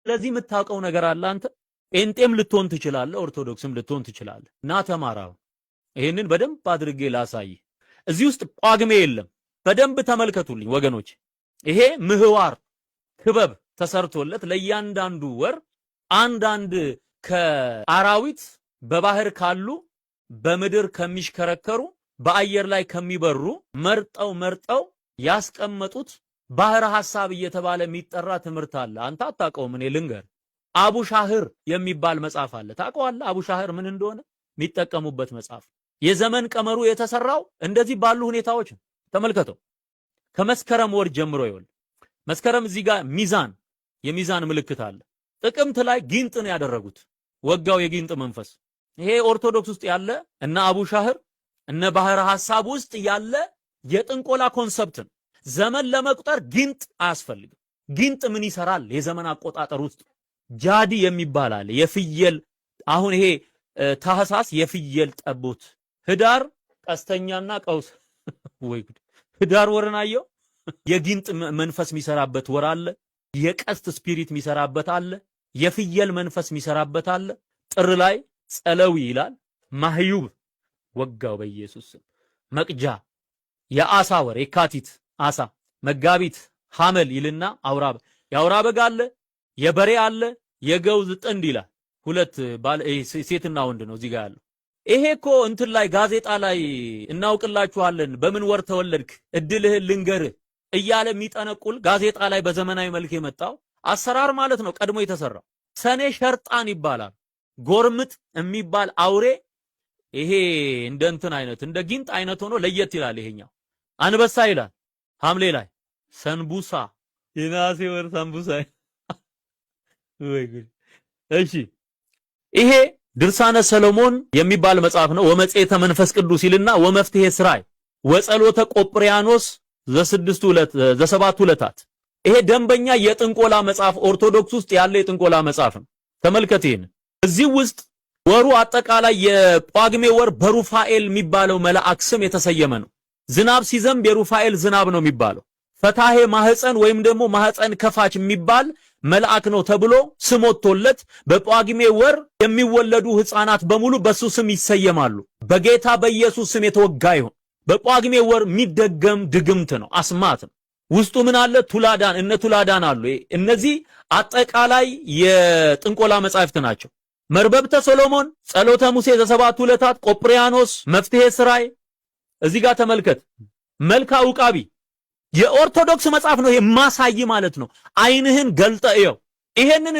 ስለዚህ የምታውቀው ነገር አለ አንተ ጴንጤም ልትሆን ትችላለህ፣ ኦርቶዶክስም ልትሆን ትችላለህ። ና ተማራው። ይሄንን በደንብ አድርጌ ላሳይ። እዚህ ውስጥ ጳጉሜ የለም። በደንብ ተመልከቱልኝ ወገኖች። ይሄ ምህዋር ክበብ ተሰርቶለት ለእያንዳንዱ ወር አንዳንድ ከአራዊት በባህር ካሉ በምድር ከሚሽከረከሩ በአየር ላይ ከሚበሩ መርጠው ያስቀመጡት ባህረ ሐሳብ እየተባለ የሚጠራ ትምህርት አለ። አንተ አታውቀውም፣ እኔ ልንገር። አቡሻህር የሚባል መጽሐፍ አለ። ታውቀዋለህ? አቡሻህር ምን እንደሆነ የሚጠቀሙበት መጽሐፍ። የዘመን ቀመሩ የተሰራው እንደዚህ ባሉ ሁኔታዎች ነው። ተመልከተው። ከመስከረም ወር ጀምሮ ይወል መስከረም እዚህ ጋር ሚዛን የሚዛን ምልክት አለ። ጥቅምት ላይ ጊንጥ ነው ያደረጉት። ወጋው የጊንጥ መንፈስ። ይሄ ኦርቶዶክስ ውስጥ ያለ እና አቡሻህር እነ ባህረ ሐሳብ ውስጥ ያለ የጥንቆላ ኮንሰፕት ነው። ዘመን ለመቁጠር ጊንጥ አያስፈልግም። ጊንጥ ምን ይሰራል? የዘመን አቆጣጠር ውስጥ ጃዲ የሚባል አለ። የፍየል አሁን ይሄ ታህሳስ የፍየል ጠቦት፣ ህዳር ቀስተኛና ቀውስ ወይ ጉድ! ህዳር ወርን አየው። የጊንጥ መንፈስ የሚሰራበት ወር አለ። የቀስት ስፒሪት የሚሰራበት አለ። የፍየል መንፈስ የሚሰራበት አለ። ጥር ላይ ጸለዊ ይላል። ማህዩብ ወጋው በኢየሱስ ስም። መቅጃ የአሳ ወር የካቲት አሳ፣ መጋቢት ሐመል ይልና የአውራ በግ አለ፣ የበሬ አለ፣ የገውዝ ጥንድ ይላል። ሁለት ሴትና ወንድ ነው እዚህ ጋር ያለው። ይሄ እኮ እንትን ላይ ጋዜጣ ላይ እናውቅላችኋለን በምን ወር ተወለድክ እድልህን ልንገርህ እያለ የሚጠነቁል ጋዜጣ ላይ በዘመናዊ መልክ የመጣው አሰራር ማለት ነው። ቀድሞ የተሰራው ሰኔ ሸርጣን ይባላል። ጎርምጥ የሚባል አውሬ ይሄ እንደ እንትን አይነት እንደ ጊንጥ አይነት ሆኖ ለየት ይላል። ይሄኛው አንበሳ ይላል። ሐምሌ ላይ ሰንቡሳ፣ የነሐሴ ወር ሰንቡሳ ወይ ጉድ! እሺ ይሄ ድርሳነ ሰሎሞን የሚባል መጽሐፍ ነው። ወመጽሔተ መንፈስ ቅዱስ ይልና ወመፍትሄ ስራይ ወጸሎተ ቆጵርያኖስ ዘሰባቱ ዕለታት። ይሄ ደንበኛ የጥንቆላ መጽሐፍ ኦርቶዶክስ ውስጥ ያለ የጥንቆላ መጽሐፍ ነው። ተመልከት ይሄን። እዚህ ውስጥ ወሩ አጠቃላይ የጳጉሜ ወር በሩፋኤል የሚባለው መልአክ ስም የተሰየመ ነው። ዝናብ ሲዘንብ የሩፋኤል ዝናብ ነው የሚባለው። ፈታሄ ማህፀን ወይም ደግሞ ማህፀን ከፋች የሚባል መልአክ ነው ተብሎ ስም ወጥቶለት በጳጉሜ ወር የሚወለዱ ህፃናት በሙሉ በሱ ስም ይሰየማሉ። በጌታ በኢየሱስ ስም የተወጋ ይሁን። በጳጉሜ ወር የሚደገም ድግምት ነው፣ አስማት ነው። ውስጡ ምን አለ? ቱላዳን፣ እነ ቱላዳን አሉ። እነዚህ አጠቃላይ የጥንቆላ መጻሕፍት ናቸው። መርበብተ ሰሎሞን፣ ጸሎተ ሙሴ ዘሰባቱ ዕለታት፣ ቆጵርያኖስ፣ መፍትሄ ስራይ። እዚህ ጋር ተመልከት። መልካ ውቃቢ የኦርቶዶክስ መጽሐፍ ነው። የማሳይ ማለት ነው። አይንህን ገልጠ እየው። ይሄንን